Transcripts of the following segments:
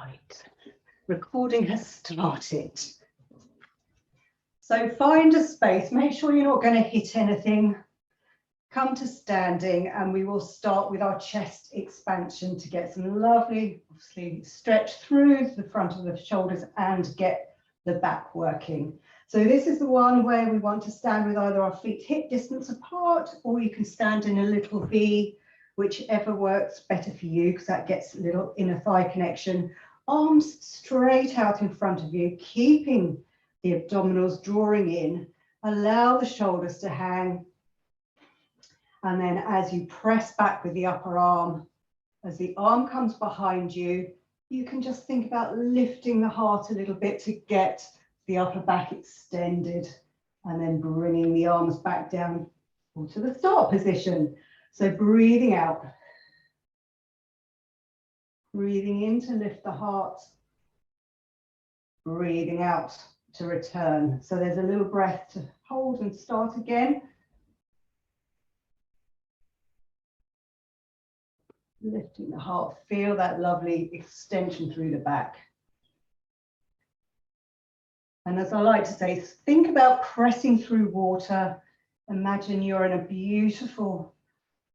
Right, recording has started. So find a space, make sure you're not going to hit anything. Come to standing and we will start with our chest expansion to get some lovely, obviously, stretch through the front of the shoulders and get the back working. So this is the one where we want to stand with either our feet hip distance apart, or you can stand in a little V, whichever works better for you, because that gets a little inner thigh connection. Arms straight out in front of you, keeping the abdominals drawing in. Allow the shoulders to hang. And then as you press back with the upper arm, as the arm comes behind you, you can just think about lifting the heart a little bit to get the upper back extended, and then bringing the arms back down to the start position. So breathing out. Breathing in to lift the heart. Breathing out to return. So there's a little breath to hold and start again. Lifting the heart, feel that lovely extension through the back. And as I like to say, think about pressing through water. Imagine you're in a beautiful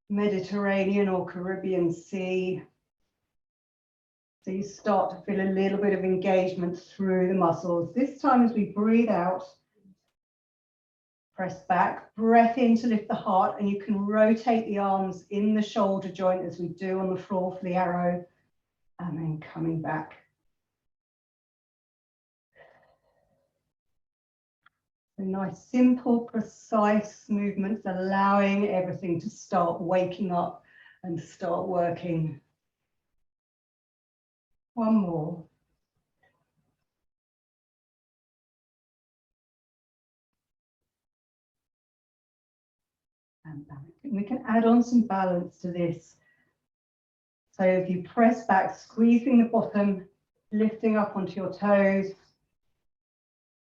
Mediterranean or Caribbean Sea. So you start to feel a little bit of engagement through the muscles. This time as we breathe out, press back, breath in to lift the heart, and you can rotate the arms in the shoulder joint as we do on the floor for the arrow, and then coming back. A nice, simple, precise movements, allowing everything to start waking up and start working. One more. And back. We can add on some balance to this. So if you press back, squeezing the bottom, lifting up onto your toes,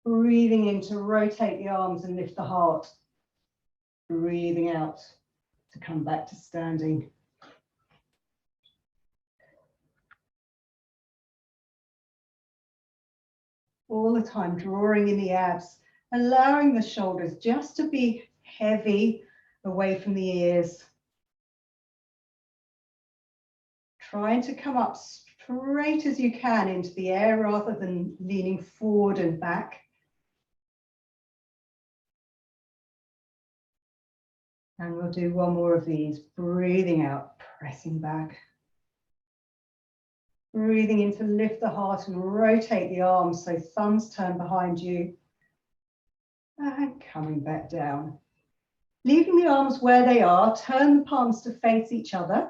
breathing in to rotate the arms and lift the heart, breathing out to come back to standing. All the time drawing in the abs, allowing the shoulders just to be heavy away from the ears. Trying to come up straight as you can into the air rather than leaning forward and back. And we'll do one more of these, breathing out, pressing back. Breathing in to lift the heart and rotate the arms so thumbs turn behind you. And coming back down. Leaving the arms where they are, turn the palms to face each other.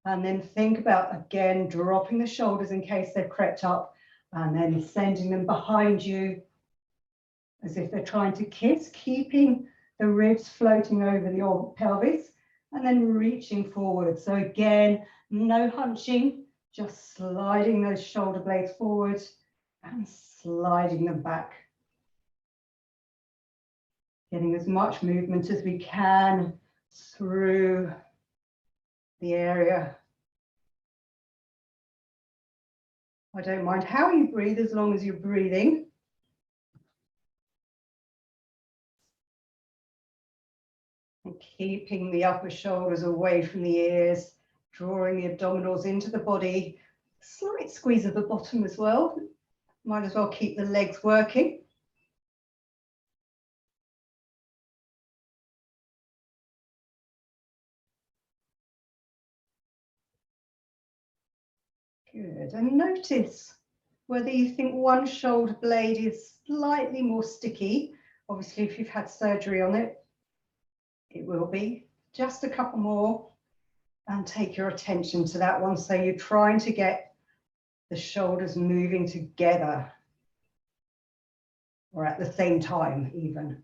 And then think about, again, dropping the shoulders in case they've crept up, and then sending them behind you as if they're trying to kiss, keeping the ribs floating over your pelvis, and then reaching forward. So again, no hunching, just sliding those shoulder blades forward and sliding them back. Getting as much movement as we can through the area. I don't mind how you breathe as long as you're breathing. And keeping the upper shoulders away from the ears, drawing the abdominals into the body. Slight squeeze of the bottom as well. Might as well keep the legs working. Good, and notice whether you think one shoulder blade is slightly more sticky. Obviously, if you've had surgery on it, it will be. Just a couple more and take your attention to that one. So you're trying to get the shoulders moving together or at the same time even.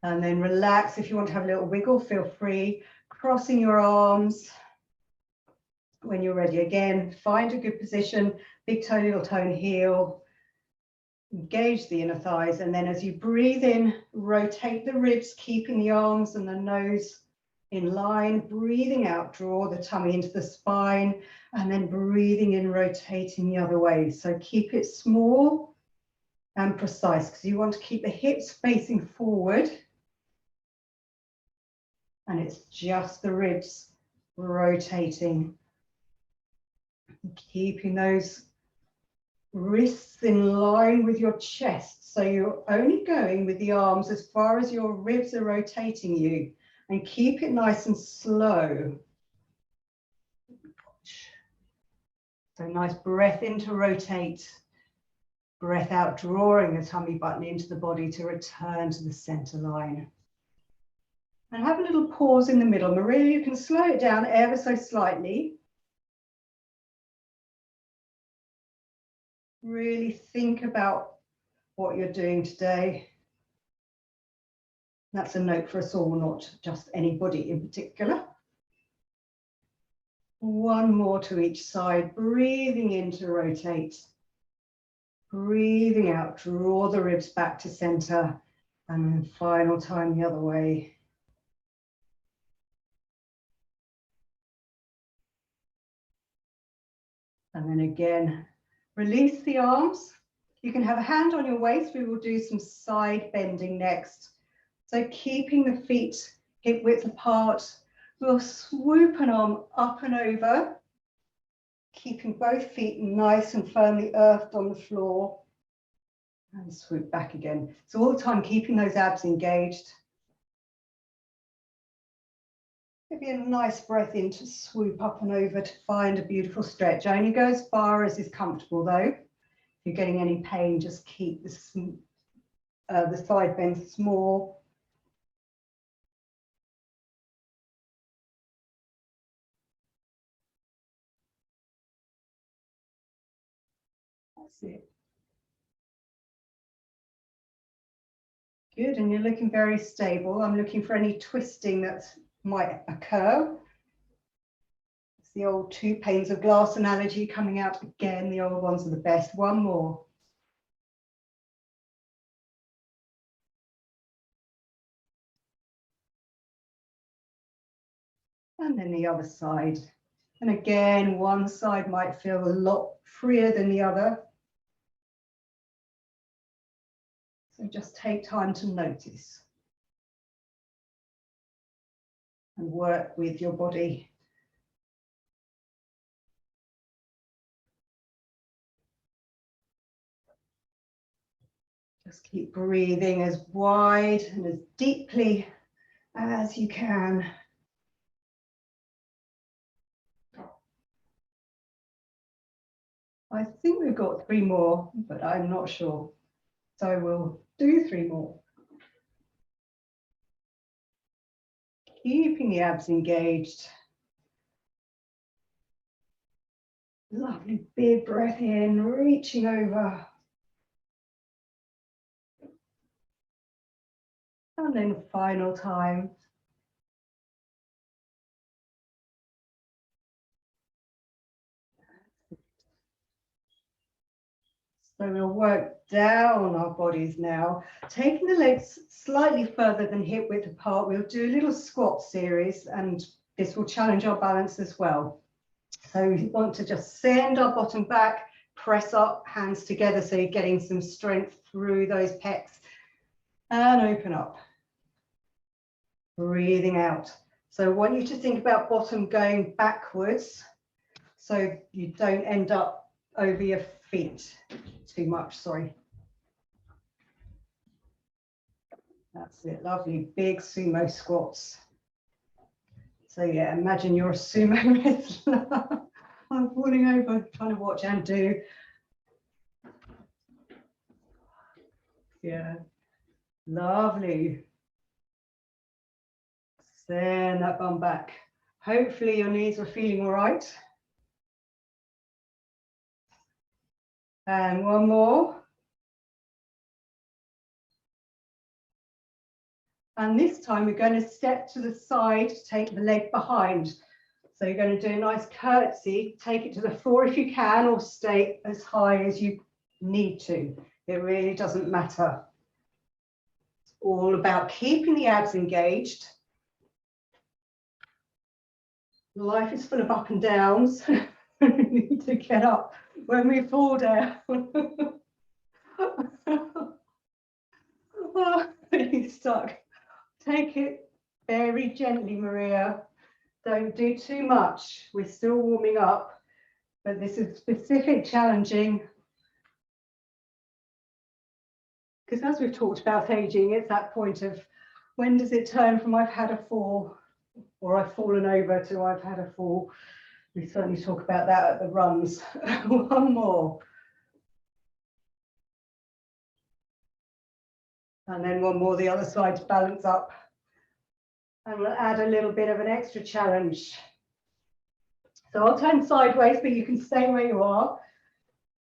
And then relax. If you want to have a little wiggle, feel free. Crossing your arms. When you're ready, again, find a good position, big toe, little toe and heel. Engage the inner thighs, and then as you breathe in, rotate the ribs, keeping the arms and the nose in line, breathing out, draw the tummy into the spine, and then breathing in, rotating the other way. So keep it small and precise, because you want to keep the hips facing forward. And it's just the ribs rotating. Keeping those wrists in line with your chest. So you're only going with the arms as far as your ribs are rotating you. And keep it nice and slow. So nice breath in to rotate. Breath out, drawing the tummy button into the body to return to the center line. And have a little pause in the middle. Maria, you can slow it down ever so slightly. Really think about what you're doing today. That's a note for us all, not just anybody in particular. One more to each side, breathing in to rotate. Breathing out, draw the ribs back to center. And then final time the other way. And then again, release the arms. You can have a hand on your waist. We will do some side bending next. So keeping the feet hip width apart, we'll swoop an arm up and over, keeping both feet nice and firmly earthed on the floor, and swoop back again. So all the time keeping those abs engaged. Maybe a nice breath in to swoop up and over to find a beautiful stretch. Only go as far as is comfortable though. If you're getting any pain, just keep the side bend small. That's it. Good, and you're looking very stable. I'm looking for any twisting that might occur. It's the old 2 panes of glass analogy coming out again. The old ones are the best. One more. And then the other side. And again, one side might feel a lot freer than the other. So just take time to notice and work with your body. Just keep breathing as wide and as deeply as you can. I think we've got 3 more, but I'm not sure. So we'll do 3 more. Keeping the abs engaged. Lovely big breath in, reaching over. And then final time. So we'll work down our bodies now, taking the legs slightly further than hip width apart. We'll do a little squat series, and this will challenge our balance as well. So we want to just send our bottom back, press up, hands together, so you're getting some strength through those pecs, and open up. Breathing out. So I want you to think about bottom going backwards, so you don't end up over your feet too much, sorry. That's it, lovely, big sumo squats. So yeah, imagine you're a sumo wrestler. I'm falling over, trying to watch and do. Yeah, lovely. Send that bum back. Hopefully your knees are feeling all right. And one more. And this time we're going to step to the side, take the leg behind. So you're going to do a nice curtsy, take it to the floor if you can, or stay as high as you need to. It really doesn't matter. It's all about keeping the abs engaged Life is full of up and downs. We need to get up when we fall down. Oh, really stuck. Take it very gently, Maria. Don't do too much. We're still warming up, but this is specific challenging. Because as we've talked about aging, it's that point of when does it turn from I've had a fall or I've fallen over to I've had a fall. We certainly talk about that at the runs. One more. And then one more, the other side to balance up. And we'll add a little bit of an extra challenge. So I'll turn sideways, but you can stay where you are.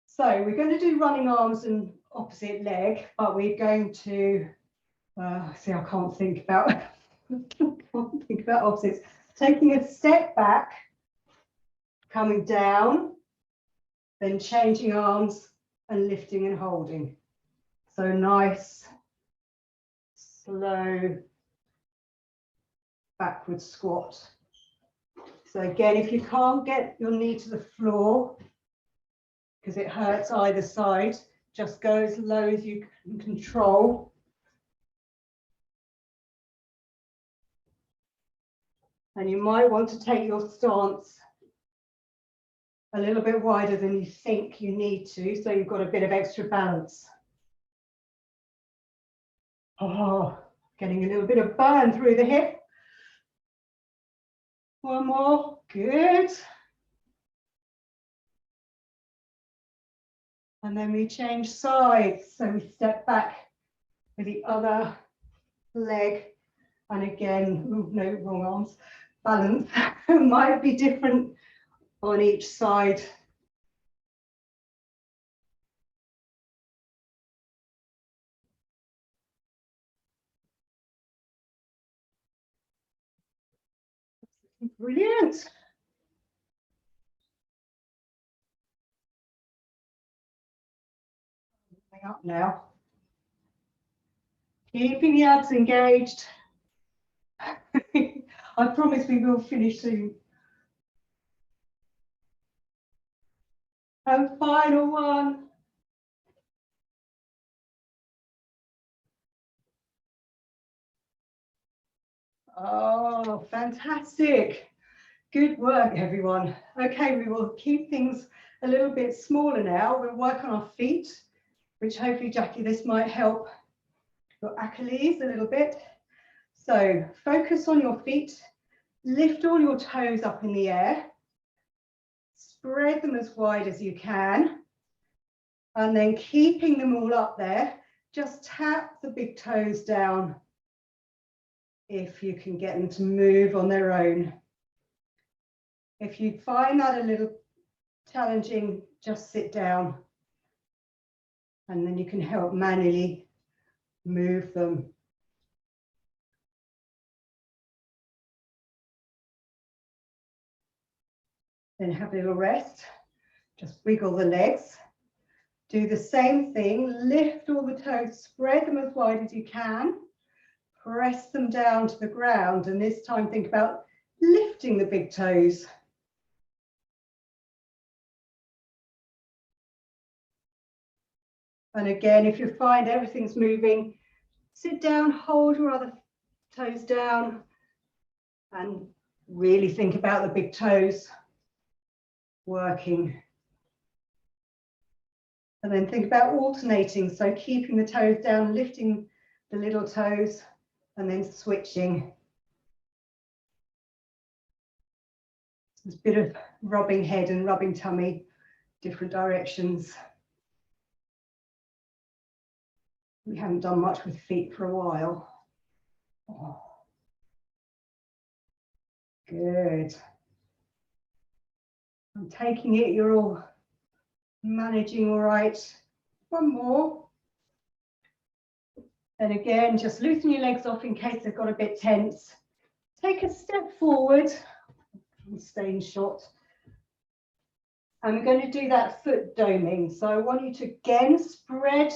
So we're going to do running arms and opposite leg, but we're going to, see, I can't think about opposites. Taking a step back, coming down, then changing arms and lifting and holding. So nice, slow, backward squat. So again, if you can't get your knee to the floor, because it hurts either side, just go as low as you can control. And you might want to take your stance a little bit wider than you think you need to, so you've got a bit of extra balance. Oh, getting a little bit of burn through the hip. One more, good. And then we change sides. So we step back with the other leg. And again, ooh, no, wrong arms. Balance might be different on each side. Brilliant. Up now. Keeping the abs engaged. I promise we will finish soon. And final one. Oh, fantastic. Good work, everyone. Okay, we will keep things a little bit smaller now. We'll work on our feet, which hopefully, Jackie, this might help your Achilles a little bit. So focus on your feet. Lift all your toes up in the air. Spread them as wide as you can. And then keeping them all up there, just tap the big toes down if you can get them to move on their own. If you find that a little challenging, just sit down and then you can help manually move them. Then have a little rest, just wiggle the legs. Do the same thing, lift all the toes, spread them as wide as you can, press them down to the ground, and this time think about lifting the big toes. And again, if you find everything's moving, sit down, hold your other toes down, and really think about the big toes working. And then think about alternating, so keeping the toes down, lifting the little toes, and then switching. There's a bit of rubbing head and rubbing tummy, different directions. We haven't done much with feet for a while. Oh. Good. I'm taking it, you're all managing all right. One more. And again, just loosen your legs off in case they've got a bit tense. Take a step forward and stay in shot. And we're going to do that foot doming. So I want you to again spread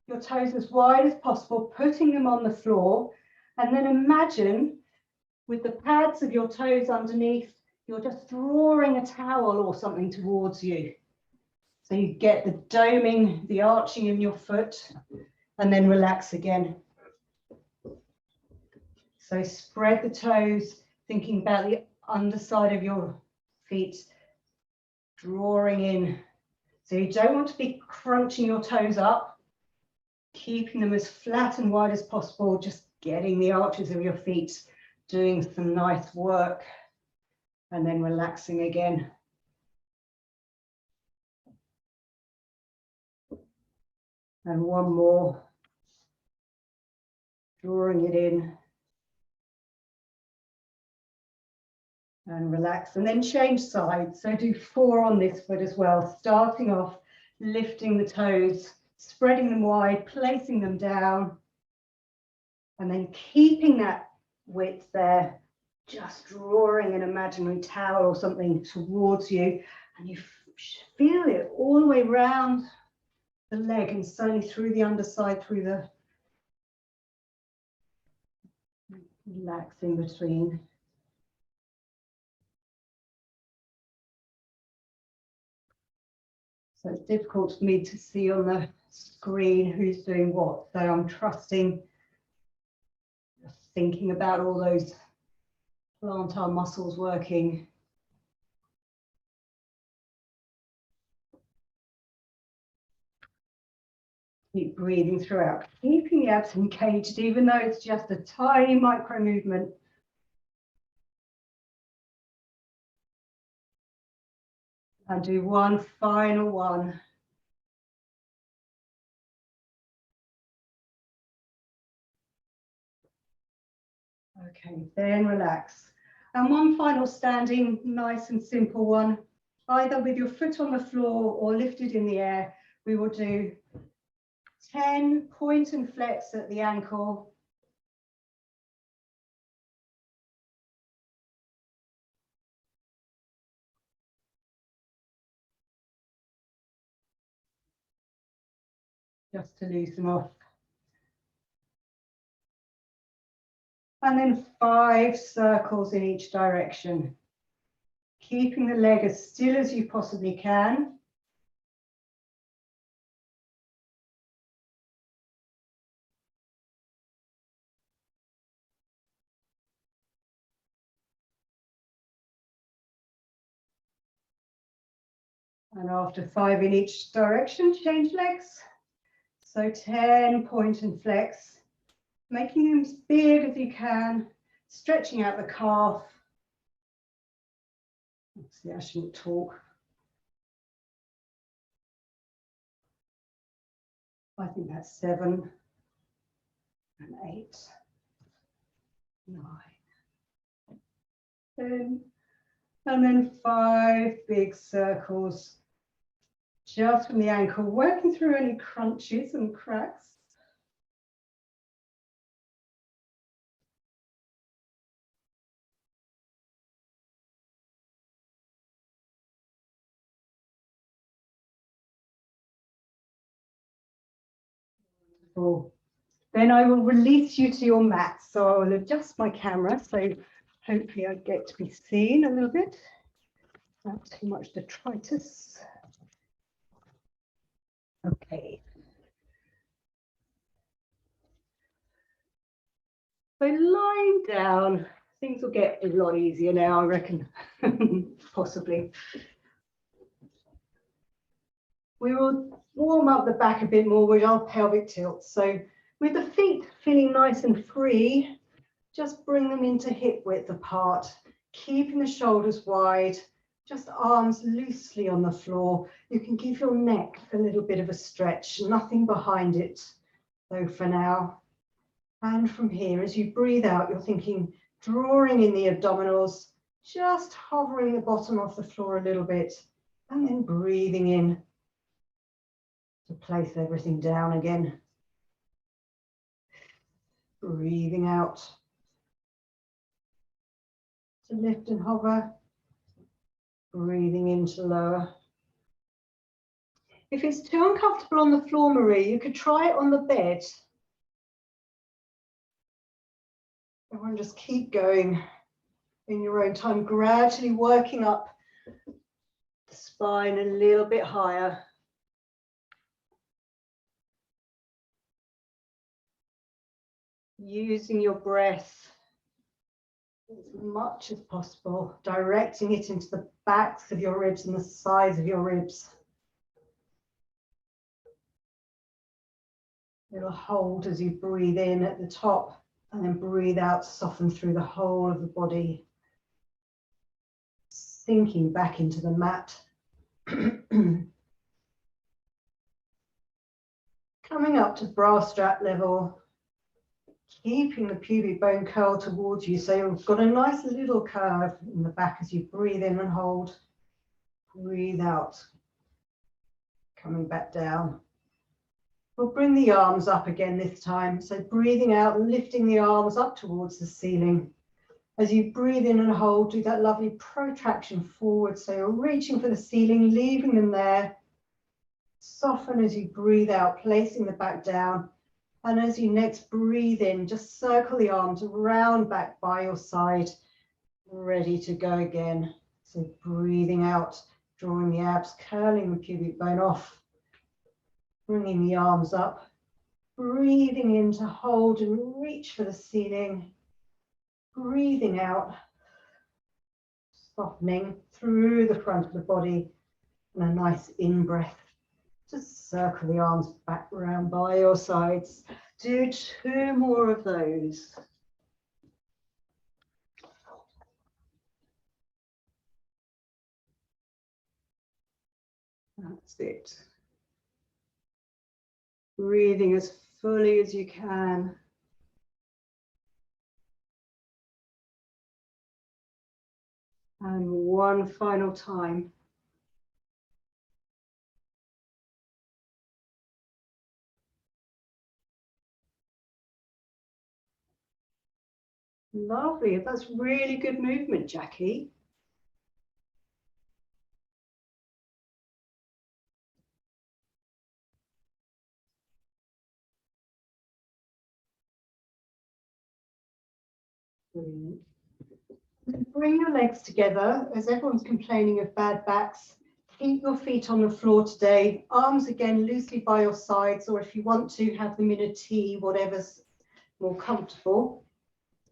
your toes as wide as possible, putting them on the floor. And then imagine with the pads of your toes underneath, you're just drawing a towel or something towards you. So you get the doming, the arching in your foot, and then relax again. So spread the toes, thinking about the underside of your feet, drawing in. So you don't want to be crunching your toes up, keeping them as flat and wide as possible, just getting the arches of your feet, doing some nice work, and then relaxing again. And one more, drawing it in. And relax, and then change sides. So do 4 on this foot as well, starting off, lifting the toes, spreading them wide, placing them down, and then keeping that width there, just drawing an imaginary towel or something towards you, and you feel it all the way around the leg and certainly through the underside, through the relax in between. So it's difficult for me to see on the screen who's doing what. So I'm trusting, thinking about all those plantar muscles working. Keep breathing throughout, keeping the abs engaged, even though it's just a tiny micro movement. And do one final one. Okay, then relax. And one final standing, nice and simple one, either with your foot on the floor or lifted in the air. We will do 10 point and flex at the ankle. Just to loosen off. And then 5 circles in each direction. Keeping the leg as still as you possibly can. And after 5 in each direction, change legs. So 10 point and flex, making them as big as you can, stretching out the calf. See, I shouldn't talk. I think that's 7 and 8, 9, 10, and then 5 big circles just from the ankle, working through any crunches and cracks. Then I will release you to your mat. So I will adjust my camera so hopefully I get to be seen a little bit. Not too much detritus. Okay. So lying down, things will get a lot easier now, I reckon, possibly. We will warm up the back a bit more with our pelvic tilt. So with the feet feeling nice and free, just bring them into hip width apart, keeping the shoulders wide, just arms loosely on the floor. You can give your neck a little bit of a stretch, nothing behind it, though for now. And from here, as you breathe out, you're thinking, drawing in the abdominals, just hovering the bottom off the floor a little bit, and then breathing in to place everything down again. Breathing out to lift and hover. Breathing in to lower. If it's too uncomfortable on the floor, Marie, you could try it on the bed. Everyone just keep going. in your own time, gradually working up the spine a little bit higher. Using your breath as much as possible, directing it into the backs of your ribs and the sides of your ribs. It'll hold as you breathe in at the top and then breathe out, soften through the whole of the body, sinking back into the mat. Coming up to bra strap level, keeping the pubic bone curl towards you, so you've got a nice little curve in the back as you breathe in and hold. Breathe out, coming back down. We'll bring the arms up again this time, so breathing out, lifting the arms up towards the ceiling. As you breathe in and hold, do that lovely protraction forward, so you're reaching for the ceiling, leaving them there. Soften as you breathe out, placing the back down. And as you next breathe in, just circle the arms around back by your side, ready to go again. So breathing out, drawing the abs, curling the pubic bone off, bringing the arms up, breathing in to hold and reach for the ceiling, breathing out, softening through the front of the body, and a nice in-breath. Just circle the arms back around by your sides. Do 2 more of those. That's it. Breathing as fully as you can. And one final time. Lovely. That's really good movement, Jackie. Brilliant. Bring your legs together as everyone's complaining of bad backs. Keep your feet on the floor today. Arms again loosely by your sides, or if you want to, have them in a T, whatever's more comfortable.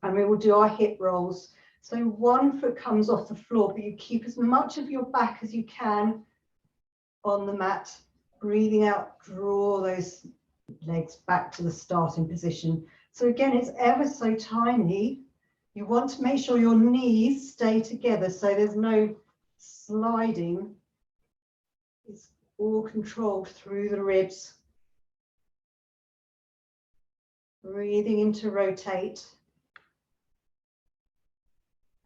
And we will do our hip rolls. So one foot comes off the floor, but you keep as much of your back as you can on the mat. Breathing out, draw those legs back to the starting position. So again, it's ever so tiny. You want to make sure your knees stay together so there's no sliding. It's all controlled through the ribs. Breathing in to rotate.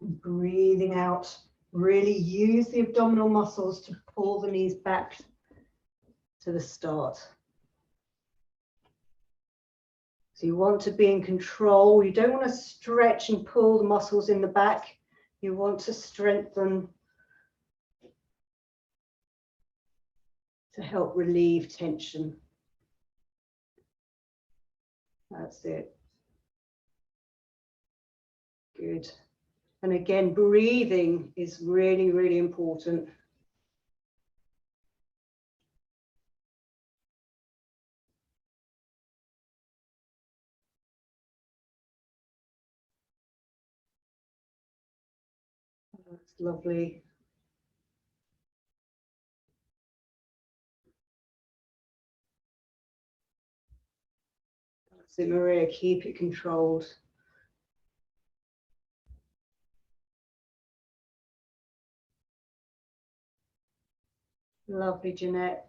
Breathing out. Really use the abdominal muscles to pull the knees back to the start. So you want to be in control. You don't want to stretch and pull the muscles in the back. You want to strengthen to help relieve tension. That's it. Good. And again, breathing is really, really important. That's lovely. That's it, Maria. Keep it controlled. Lovely, Jeanette.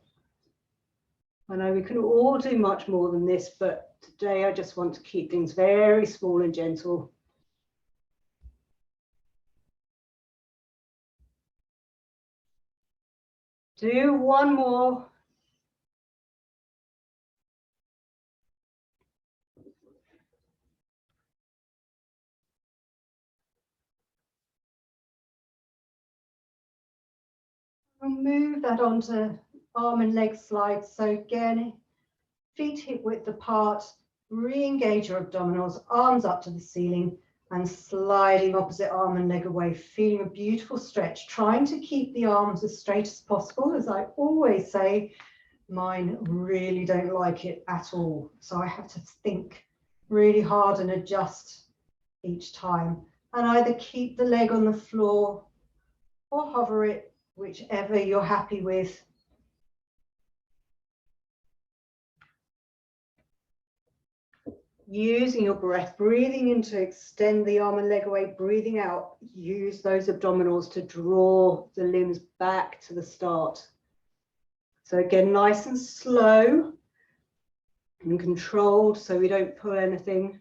I know we can all do much more than this, but today I just want to keep things very small and gentle. Do one more. We'll move that onto arm and leg slides. So again, feet hip width apart, re-engage your abdominals, arms up to the ceiling, And sliding opposite arm and leg away, feeling a beautiful stretch, trying to keep the arms as straight as possible. As I always say, mine really don't like it at all. So I have to think really hard and adjust each time. And either keep the leg on the floor or hover it, whichever you're happy with. Using your breath, breathing in to extend the arm and leg away, breathing out, use those abdominals to draw the limbs back to the start. So again, nice and slow and controlled so we don't pull anything.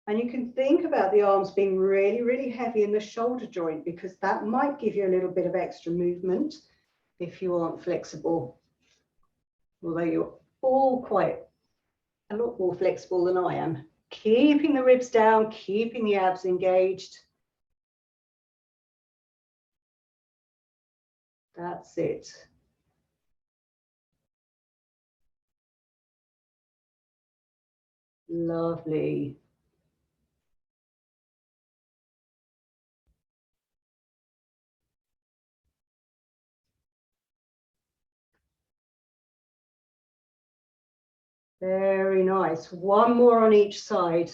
And you can think about the arms being really, really heavy in the shoulder joint, because that might give you a little bit of extra movement if you aren't flexible. Although you're all quite a lot more flexible than I am. Keeping the ribs down, keeping the abs engaged. That's it. Lovely. Very nice. One more on each side.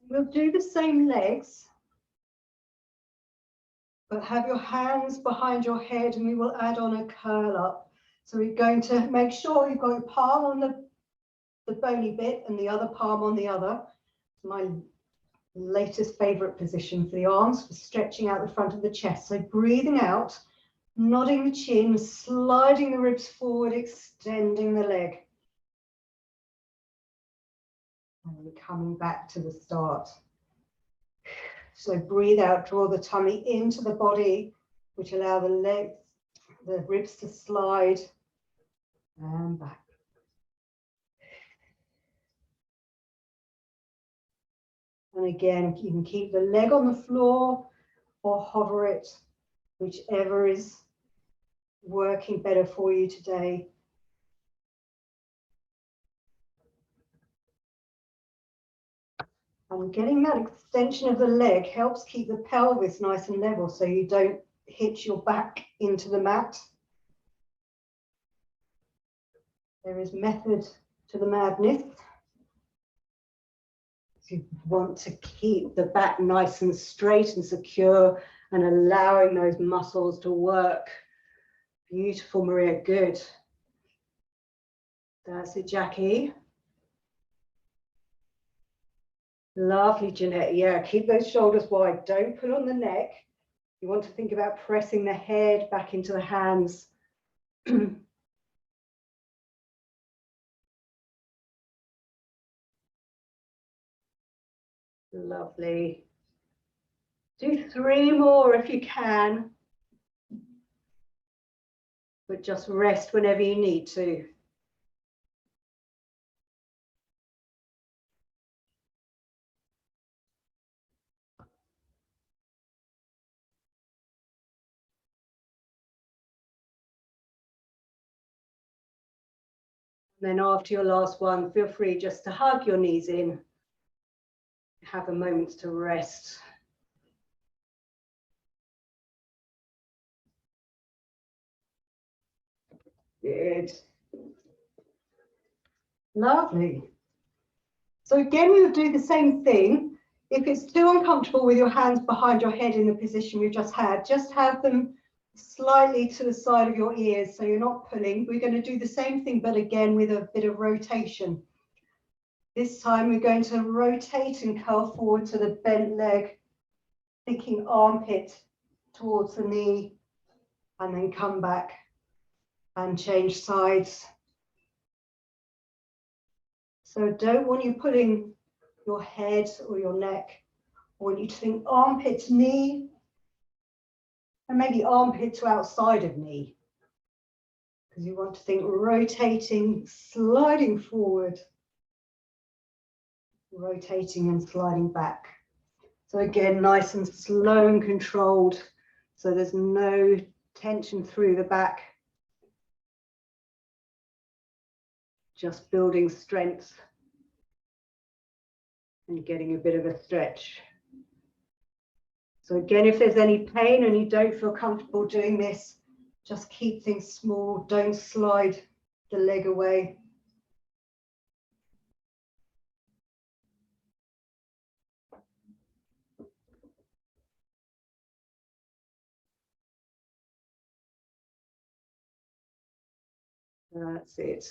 We'll do the same legs, but have your hands behind your head, and we will add on a curl up. So we're going to make sure you've got your palm on the bony bit and the other palm on the other. It's my latest favorite position for the arms, for stretching out the front of the chest. So breathing out, nodding the chin, sliding the ribs forward, extending the leg. And we're coming back to the start. So breathe out, draw the tummy into the body, which allow the legs, the ribs to slide and back. And again, you can keep the leg on the floor or hover it, whichever is working better for you today. And getting that extension of the leg helps keep the pelvis nice and level so you don't hit your back into the mat. There is method to the madness. You want to keep the back nice and straight and secure and allowing those muscles to work. Beautiful, Maria, good. That's it, Jackie. Lovely, Jeanette. Yeah, keep those shoulders wide. Don't pull on the neck. You want to think about pressing the head back into the hands. Lovely. Do 3 more if you can, but just rest whenever you need to. Then after your last one, feel free just to hug your knees in. Have a moment to rest. Good. Lovely. So again, we will do the same thing. If it's too uncomfortable with your hands behind your head in the position you just had, just have them slightly to the side of your ears so you're not pulling. We're going to do the same thing, but again with a bit of rotation. This time we're going to rotate and curl forward to the bent leg, thinking armpit towards the knee, and then come back and change sides. So don't want you pulling your head or your neck. I want you to think armpit to knee, and maybe armpit to outside of knee, because you want to think rotating, sliding forward, rotating and sliding back. So again, nice and slow and controlled, so there's no tension through the back. Just building strength and getting a bit of a stretch. So again, if there's any pain and you don't feel comfortable doing this, just keep things small, don't slide the leg away. That's it.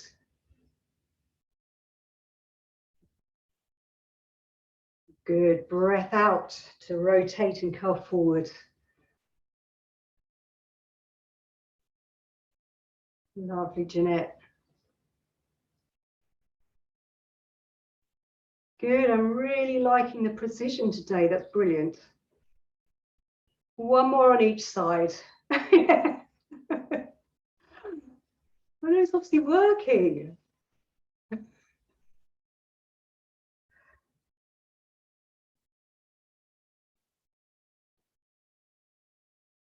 Good. Breath out to rotate and curl forward. Lovely, Jeanette. Good. I'm really liking the precision today. That's brilliant. One more on each side. I know it's obviously working.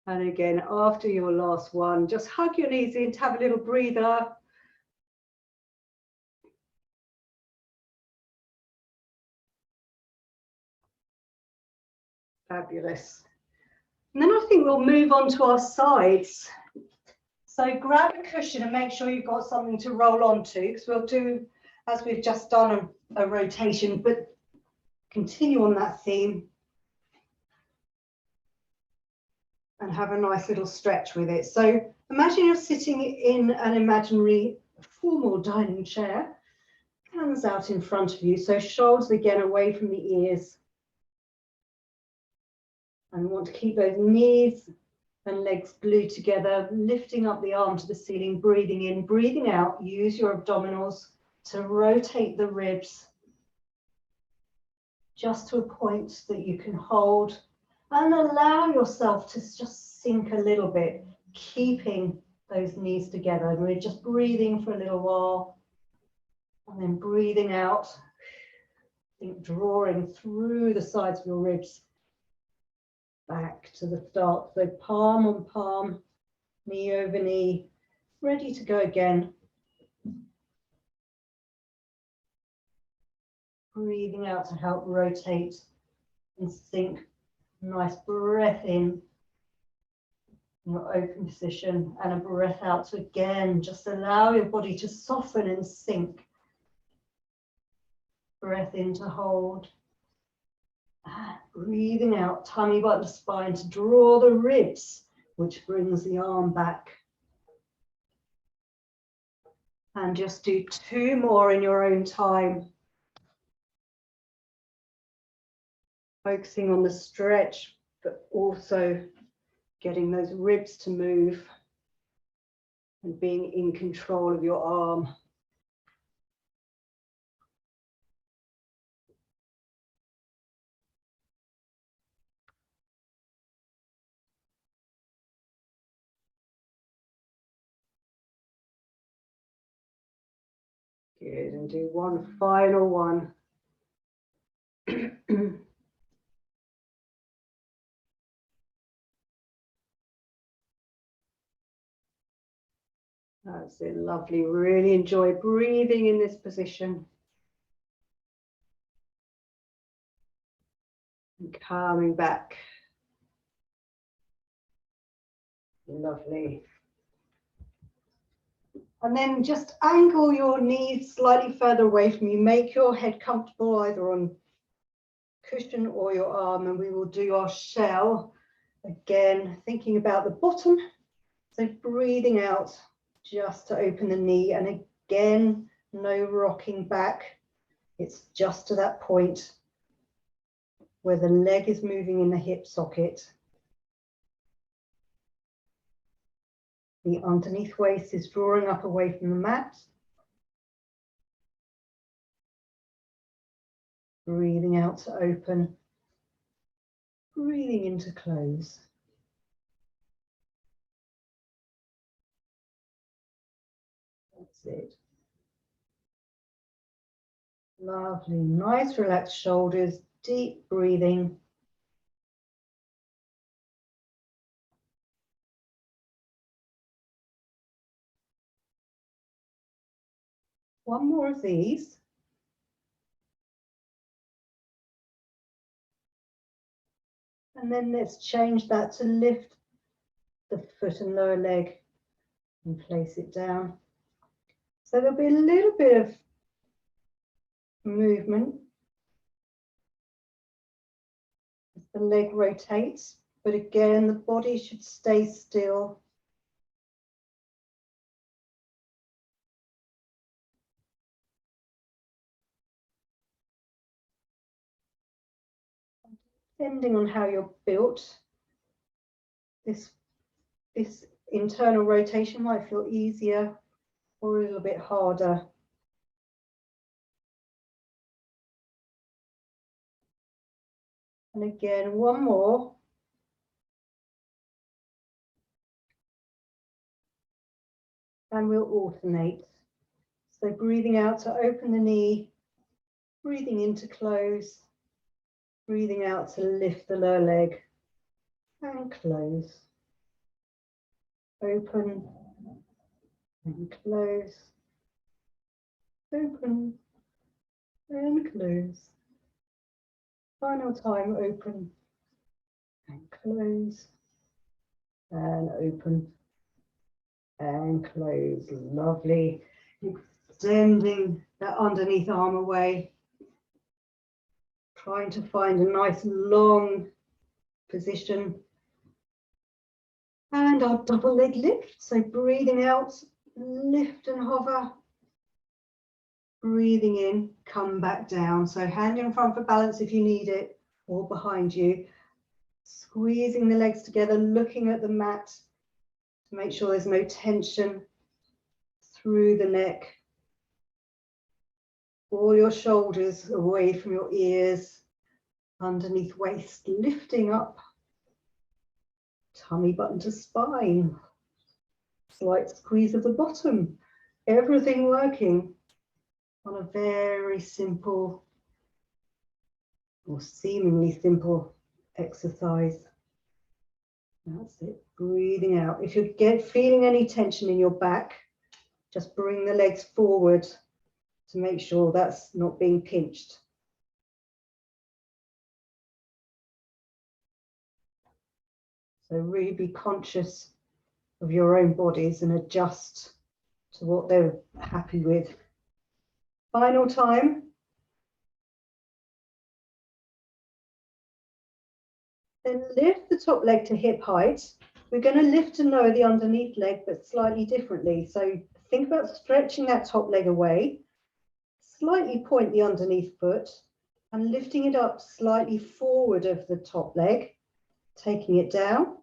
And again, after your last one, just hug your knees in to have a little breather. Fabulous. And then I think we'll move on to our sides. So grab a cushion and make sure you've got something to roll onto, because we'll do, as we've just done, a rotation, but continue on that theme and have a nice little stretch with it. So imagine you're sitting in an imaginary formal dining chair, hands out in front of you, so shoulders again away from the ears. And we want to keep those knees and legs glued together, lifting up the arm to the ceiling, breathing in, breathing out. Use your abdominals to rotate the ribs just to a point that you can hold, and allow yourself to just sink a little bit, keeping those knees together. And we're just breathing for a little while and then breathing out. Think drawing through the sides of your ribs back to the start. So palm on palm, knee over knee, ready to go again. Breathing out to help rotate and sink. Nice breath in your open position, and a breath out to again just allow your body to soften and sink. Breath in to hold. Breathing out, tummy button spine to draw the ribs, which brings the arm back. And just do 2 more in your own time. Focusing on the stretch, but also getting those ribs to move and being in control of your arm. Good, and do one final one. That's it, lovely. Really enjoy breathing in this position. And calming back. Lovely. And then just angle your knees slightly further away from you. Make your head comfortable either on cushion or your arm, and we will do our shell. Again, thinking about the bottom. So breathing out just to open the knee, and again, no rocking back. It's just to that point where the leg is moving in the hip socket. The underneath waist is drawing up away from the mat. Breathing out to open. Breathing in to close. That's it. Lovely, nice relaxed shoulders, deep breathing. One more of these. And then let's change that to lift the foot and lower leg and place it down. So there'll be a little bit of movement as the leg rotates, but again, the body should stay still. Depending on how you're built, this internal rotation might feel easier or a little bit harder. And again, one more. And we'll alternate. So breathing out to open the knee, breathing in to close, breathing out to lift the lower leg and close. Open and close. Open and close. Final time, open and close and open and close. Lovely. Extending that underneath arm away. Trying to find a nice long position. And our double leg lift. So breathing out, lift and hover. Breathing in, come back down. So hand in front for balance if you need it, or behind you. Squeezing the legs together, looking at the mat to make sure there's no tension through the neck. All your shoulders away from your ears, underneath waist, lifting up. Tummy button to spine. Slight squeeze of the bottom. Everything working on a very simple or seemingly simple exercise. That's it, breathing out. If you're feeling any tension in your back, just bring the legs forward to make sure that's not being pinched. So really be conscious of your own bodies and adjust to what they're happy with. Final time. Then lift the top leg to hip height. We're going to lift and lower the underneath leg, but slightly differently. So think about stretching that top leg away, slightly point the underneath foot and lifting it up slightly forward of the top leg, taking it down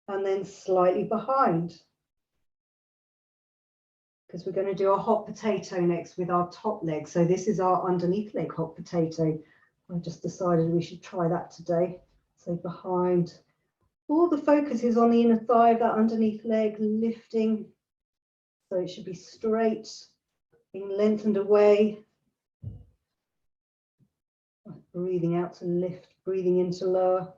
and then slightly behind. Because we're going to do a hot potato next with our top leg. So this is our underneath leg hot potato. I just decided we should try that today. So behind. All the focus is on the inner thigh of that underneath leg, lifting. So it should be straight, being lengthened away. Breathing out to lift, breathing in to lower.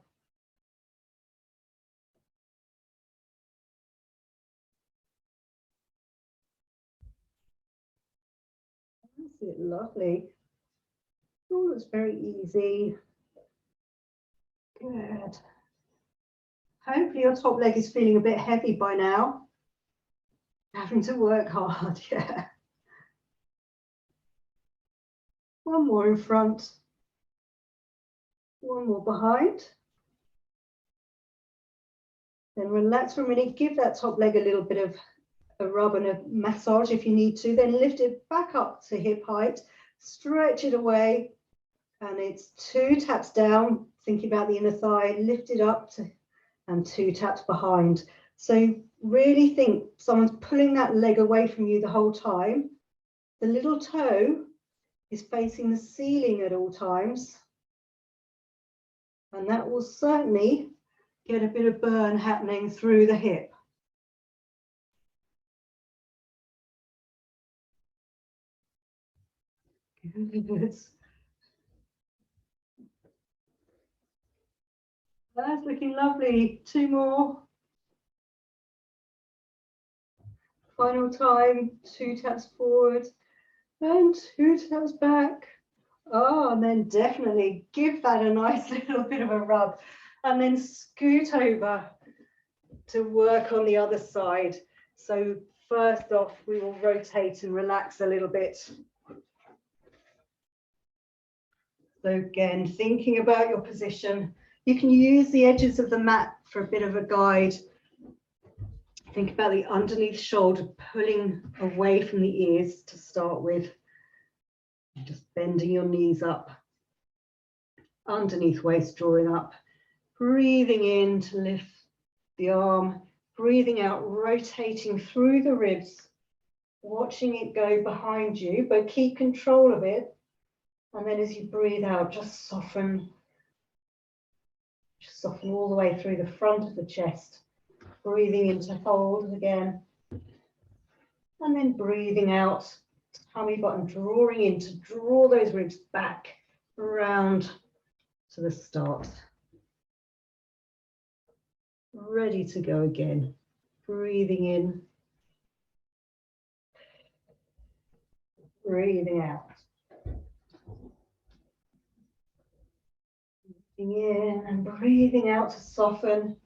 That's it, lovely. Oh, it's very easy. Good. Hopefully your top leg is feeling a bit heavy by now. Having to work hard, yeah. One more in front. One more behind. Then relax for a minute. Give that top leg a little bit of a rub and a massage if you need to. Then lift it back up to hip height. Stretch it away. And it's 2 taps down. Thinking about the inner thigh. Lift it up to, and 2 taps behind. So really think someone's pulling that leg away from you the whole time. The little toe is facing the ceiling at all times. And that will certainly get a bit of burn happening through the hip. Good. That's looking lovely. 2 more. Final time, 2 taps forward. And 2 toes back. Oh, and then definitely give that a nice little bit of a rub. And then scoot over to work on the other side. So first off, we will rotate and relax a little bit. So again, thinking about your position, you can use the edges of the mat for a bit of a guide. Think about the underneath shoulder pulling away from the ears to start with. Just bending your knees up. Underneath waist drawing up. Breathing in to lift the arm. Breathing out, rotating through the ribs. Watching it go behind you, but keep control of it. And then as you breathe out, just soften. Just soften all the way through the front of the chest. Breathing into hold again. And then breathing out, tummy button drawing in to draw those ribs back around to the start. Ready to go again. Breathing in. Breathing out. Breathing in and breathing out to soften.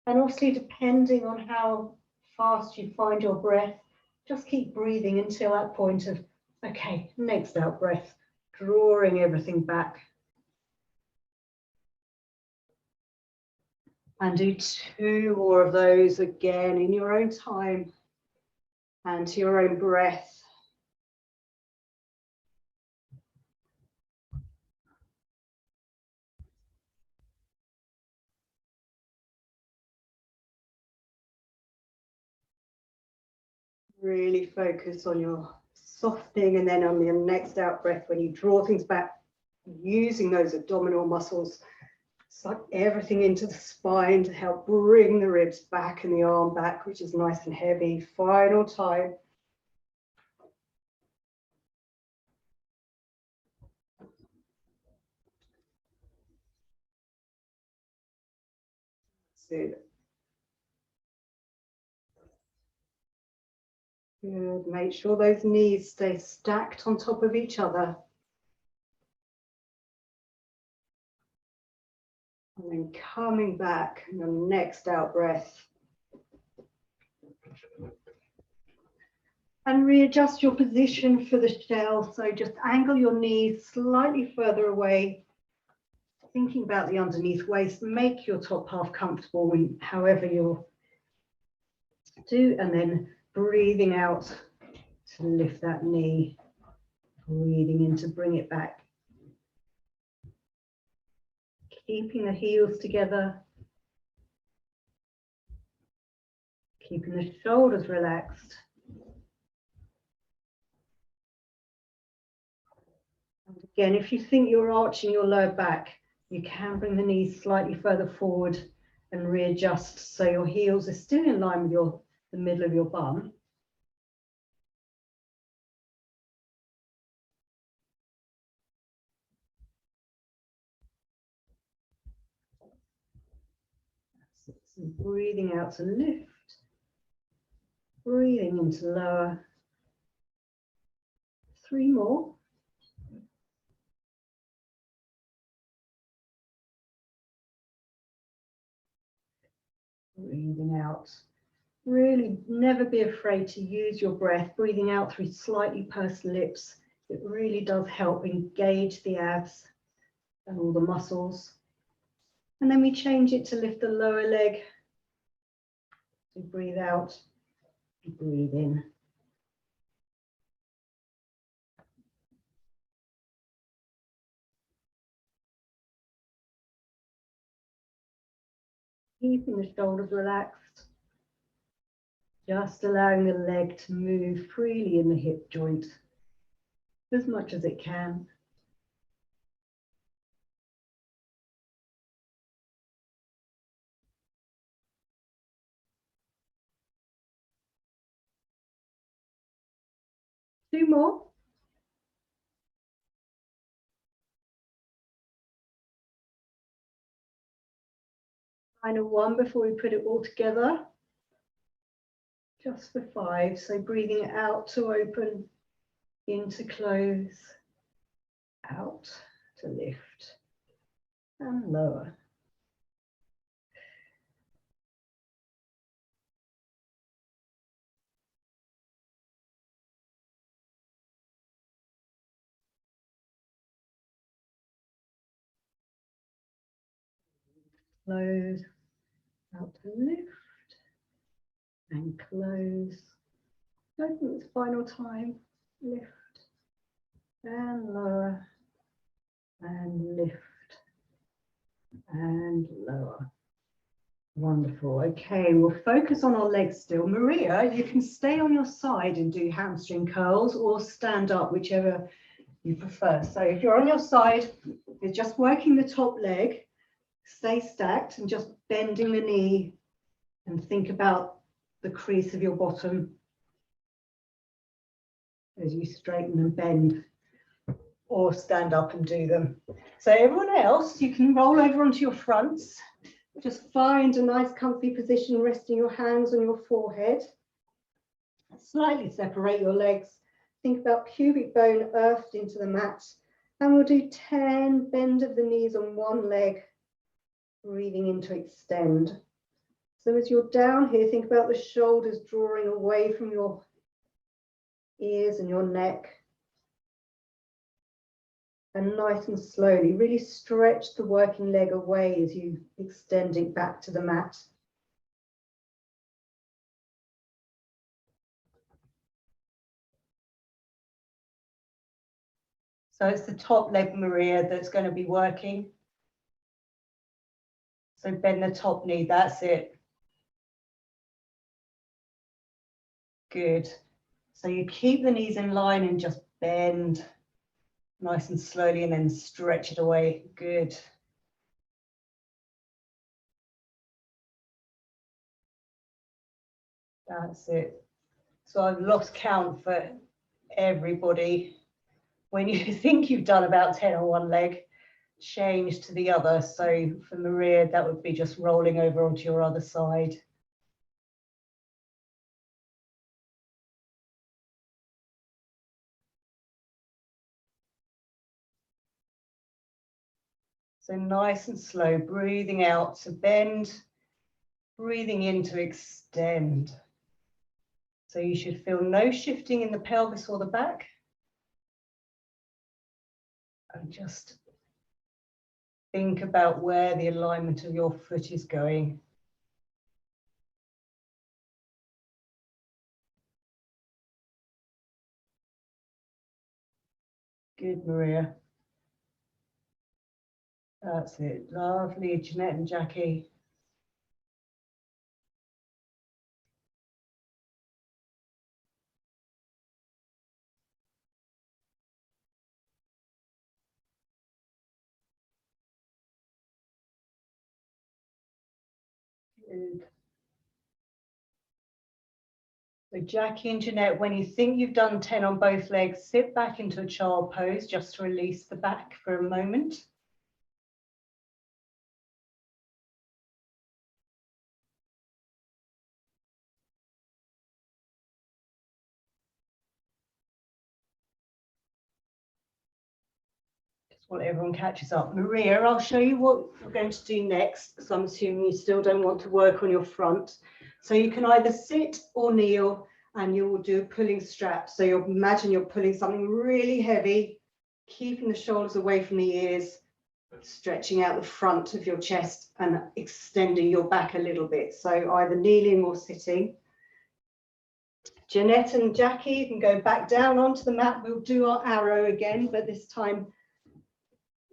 And obviously, depending on how fast you find your breath, just keep breathing until that point of, okay, next out breath, drawing everything back. And do 2 more of those again in your own time and to your own breath. Really focus on your softening and then on your next out breath when you draw things back, using those abdominal muscles. Suck everything into the spine to help bring the ribs back and the arm back, which is nice and heavy. Final time. Good. Good. Make sure those knees stay stacked on top of each other. And then coming back, your next out breath. And readjust your position for the shell. So just angle your knees slightly further away. Thinking about the underneath waist, make your top half comfortable when, however you'll do, and then breathing out to lift that knee. Breathing in to bring it back. Keeping the heels together. Keeping the shoulders relaxed. And again, if you think you're arching your lower back, you can bring the knees slightly further forward and readjust so your heels are still in line with the middle of your bum. So breathing out to lift. Breathing in to lower. 3 more. Breathing out. Really never be afraid to use your breath, breathing out through slightly pursed lips. It really does help engage the abs and all the muscles. And then we change it to lift the lower leg. So breathe out, breathe in. Keeping the shoulders relaxed. Just allowing the leg to move freely in the hip joint as much as it can. Two more. Final one before we put it all together. Just for 5. So breathing out to open, in to close, out to lift and lower. Close, out to lift and close. Open this final time, lift and lower and lift and lower. Wonderful. Okay, we'll focus on our legs still. Maria, you can stay on your side and do hamstring curls or stand up, whichever you prefer. So if you're on your side, you're just working the top leg, stay stacked and just bending the knee and think about the crease of your bottom as you straighten and bend, or stand up and do them. So everyone else, you can roll over onto your fronts. Just find a nice comfy position, resting your hands on your forehead. Slightly separate your legs. Think about pubic bone earthed into the mat. And we'll do 10 bend of the knees on one leg, breathing in to extend. So as you're down here, think about the shoulders drawing away from your ears and your neck. And nice and slowly, really stretch the working leg away as you extend it back to the mat. So it's the top leg, Maria, that's going to be working. So bend the top knee, that's it. Good. So you keep the knees in line and just bend nice and slowly and then stretch it away. Good. That's it. So I've lost count for everybody. When you think you've done about 10 on one leg, change to the other. So for Maria, that would be just rolling over onto your other side. So nice and slow, breathing out to bend, breathing in to extend. So you should feel no shifting in the pelvis or the back. And just think about where the alignment of your foot is going. Good, Maria. That's it. Lovely, Jeanette and Jackie. Good. So Jackie and Jeanette, when you think you've done 10 on both legs, sit back into a child pose just to release the back for a moment. Well, everyone catches up. Maria, I'll show you what we're going to do next. So I'm assuming you still don't want to work on your front. So you can either sit or kneel and you will do a pulling strap. So you'll imagine you're pulling something really heavy, keeping the shoulders away from the ears, stretching out the front of your chest and extending your back a little bit. So either kneeling or sitting. Jeanette and Jackie, you can go back down onto the mat. We'll do our arrow again, but this time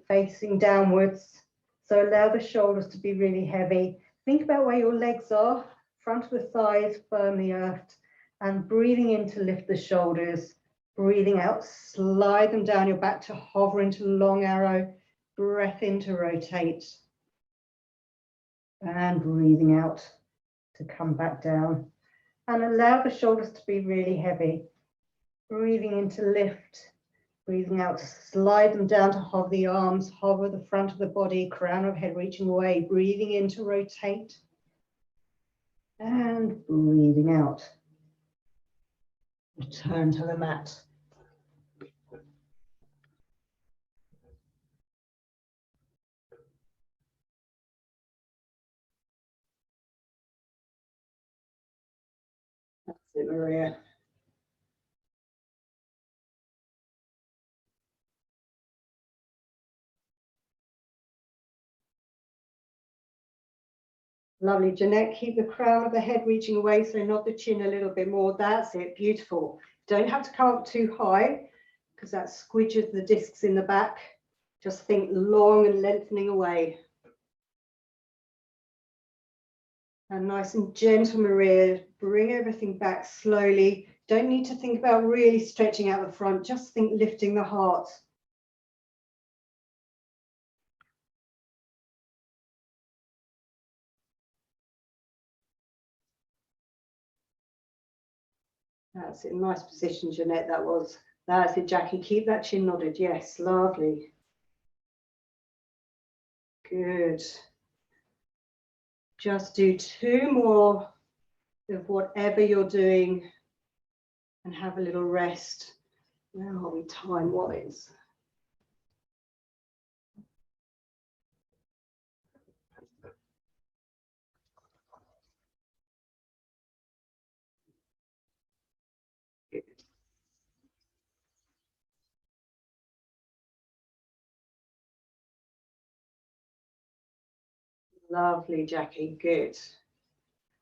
facing downwards. So allow the shoulders to be really heavy. Think about where your legs are, front of the thighs firmly earthed, and breathing in to lift the shoulders, breathing out, slide them down your back to hover into long arrow, breath in to rotate, and breathing out to come back down. And allow the shoulders to be really heavy, breathing in to lift, breathing out, slide them down to hover the arms, hover the front of the body, crown of head reaching away, breathing in to rotate, and breathing out Return to the mat. That's it, Maria. Lovely, Jeanette, keep the crown of the head reaching away, so nod the chin a little bit more. That's it, beautiful. Don't have to come up too high because that squidges the discs in the back. Just think long and lengthening away. And nice and gentle, Maria. Bring everything back slowly. Don't need to think about really stretching out the front. Just think lifting the heart. That's it. Nice position, Jeanette. That was. That's it, Jackie. Keep that chin nodded. Yes, lovely. Good. Just do 2 more of whatever you're doing and have a little rest. Where are we time-wise? Lovely, Jackie, good.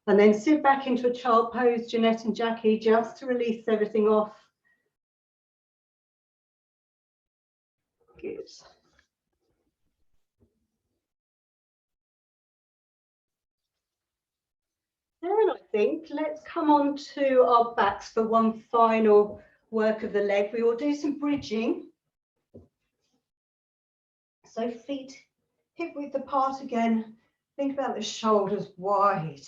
And then sit back into a child pose, Jeanette and Jackie, just to release everything off. Good. Then I think let's come on to our backs for one final work of the leg. We will do some bridging. So feet hip width apart again. Think about the shoulders wide.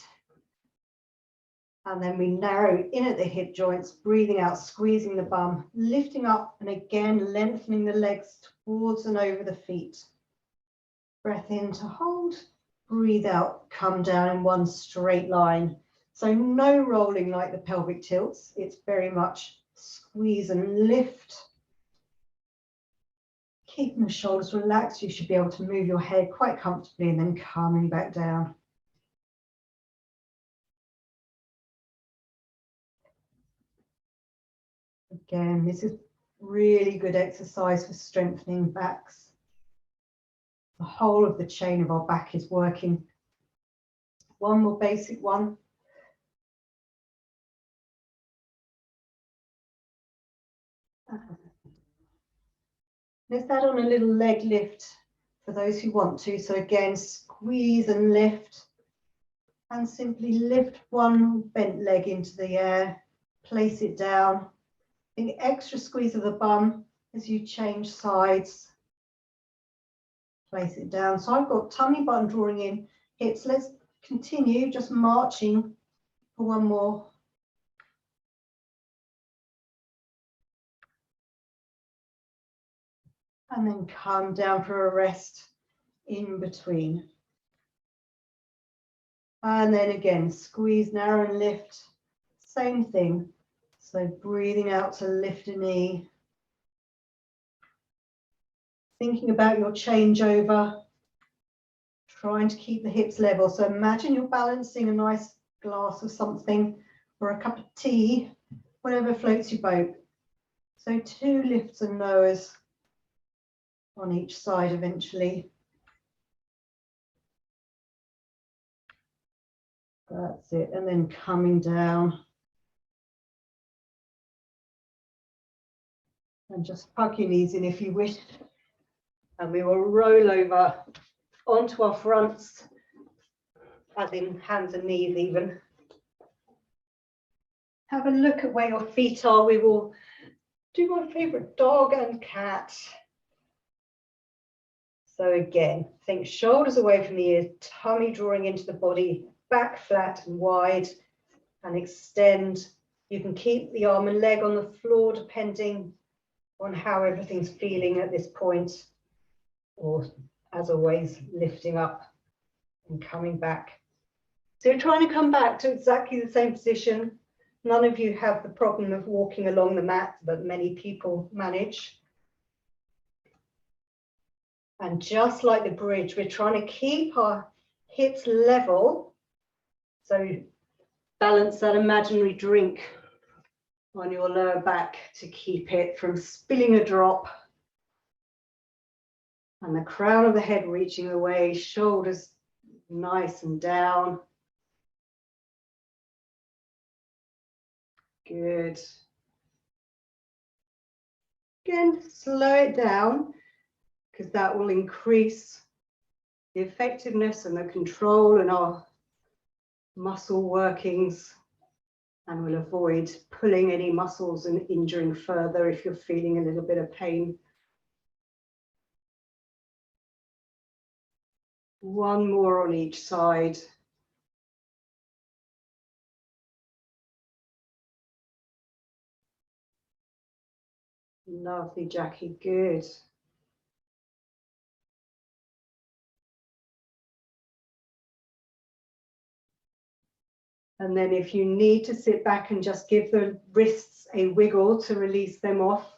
And then we narrow in at the hip joints, breathing out, squeezing the bum, lifting up and again lengthening the legs towards and over the feet. Breath in to hold, breathe out, come down in one straight line. So no rolling like the pelvic tilts. It's very much squeeze and lift. Keeping the shoulders relaxed, you should be able to move your head quite comfortably and then coming back down. Again, this is really good exercise for strengthening backs. The whole of the chain of our back is working. One more basic one. Let's add on a little leg lift for those who want to. So again, squeeze and lift. And simply lift one bent leg into the air, place it down. The extra squeeze of the bum as you change sides. Place it down. So I've got tummy button drawing in, hips. Let's continue just marching for one more. And then come down for a rest in between. And then again, squeeze, narrow and lift. Same thing. So breathing out to lift a knee. Thinking about your changeover. Trying to keep the hips level. So imagine you're balancing a nice glass of something or a cup of tea, whatever floats your boat. So 2 lifts and lowers on each side eventually. That's it. And then coming down. And just hug your knees in if you wish. And we will roll over onto our fronts, as in hands and knees even. Have a look at where your feet are. We will do my favorite dog and cat. So again, think shoulders away from the ears, tummy drawing into the body, back flat and wide, and extend. You can keep the arm and leg on the floor depending on how everything's feeling at this point, or as always, lifting up and coming back. So you're trying to come back to exactly the same position, None of you have the problem of walking along the mat that many people manage. And just like the bridge, we're trying to keep our hips level. So balance that imaginary drink on your lower back to keep it from spilling a drop. And the crown of the head reaching away, shoulders nice and down. Good. Again, slow it down because that will increase the effectiveness and the control in our muscle workings, and will avoid pulling any muscles and injuring further if you're feeling a little bit of pain. One more on each side. Lovely, Jackie, good. And then if you need to sit back and just give the wrists a wiggle to release them off.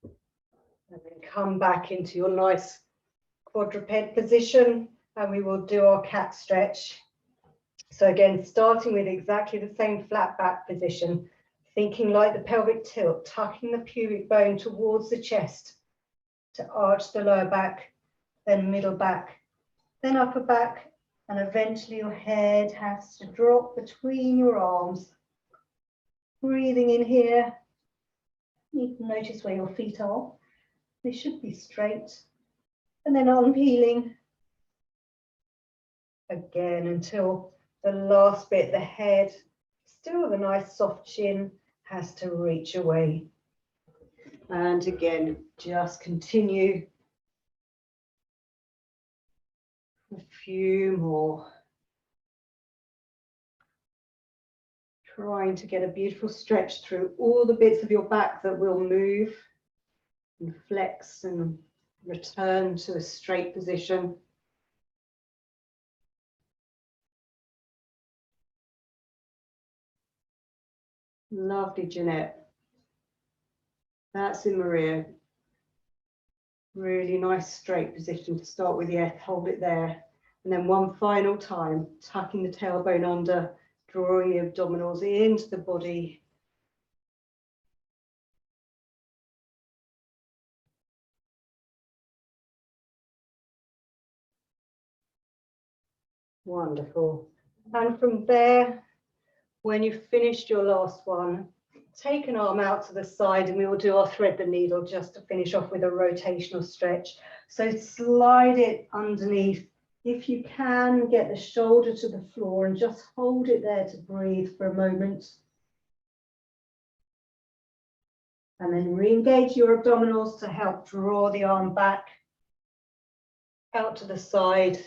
And then come back into your nice quadruped position, and we will do our cat stretch. So again, starting with exactly the same flat back position, thinking like the pelvic tilt, tucking the pubic bone towards the chest to arch the lower back, then middle back, then upper back, and eventually your head has to drop between your arms. Breathing in here. You can notice where your feet are. They should be straight. And then unpeeling again until the last bit, the head, still the nice soft chin, has to reach away. And again, just continue. A few more. Trying to get a beautiful stretch through all the bits of your back that will move and flex and return to a straight position. Lovely, Jeanette. That's it, Maria. Really nice straight position to start with. Yeah, hold it there. And then one final time, tucking the tailbone under, drawing the abdominals into the body. Wonderful. And from there, when you've finished your last one, take an arm out to the side and we will do our thread the needle just to finish off with a rotational stretch. So slide it underneath. If you can, get the shoulder to the floor and just hold it there to breathe for a moment. And then re-engage your abdominals to help draw the arm back, out to the side.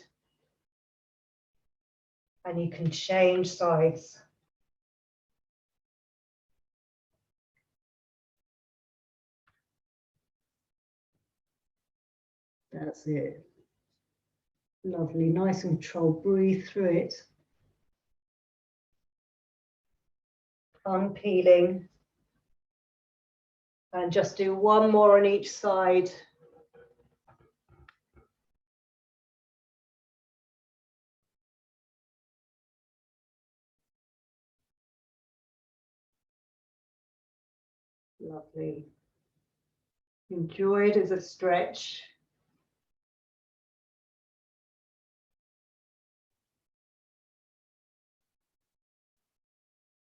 And you can change sides. That's it. Lovely, nice and controlled. Breathe through it. Unpeeling. And just do one more on each side. Lovely. Enjoy it as a stretch.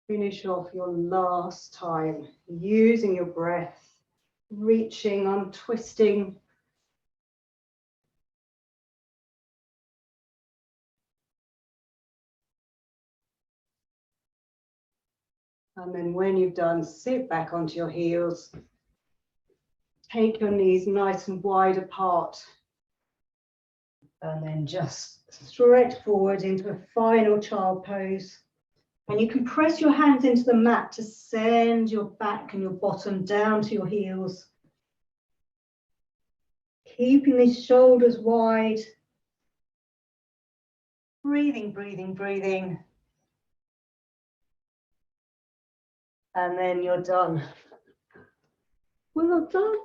Finish off your last time using your breath, reaching, untwisting. And then when you've done, sit back onto your heels. Take your knees nice and wide apart. And then just stretch forward into a final child pose. And you can press your hands into the mat to send your back and your bottom down to your heels. Keeping these shoulders wide. Breathing, breathing, breathing. And then you're done. Well done.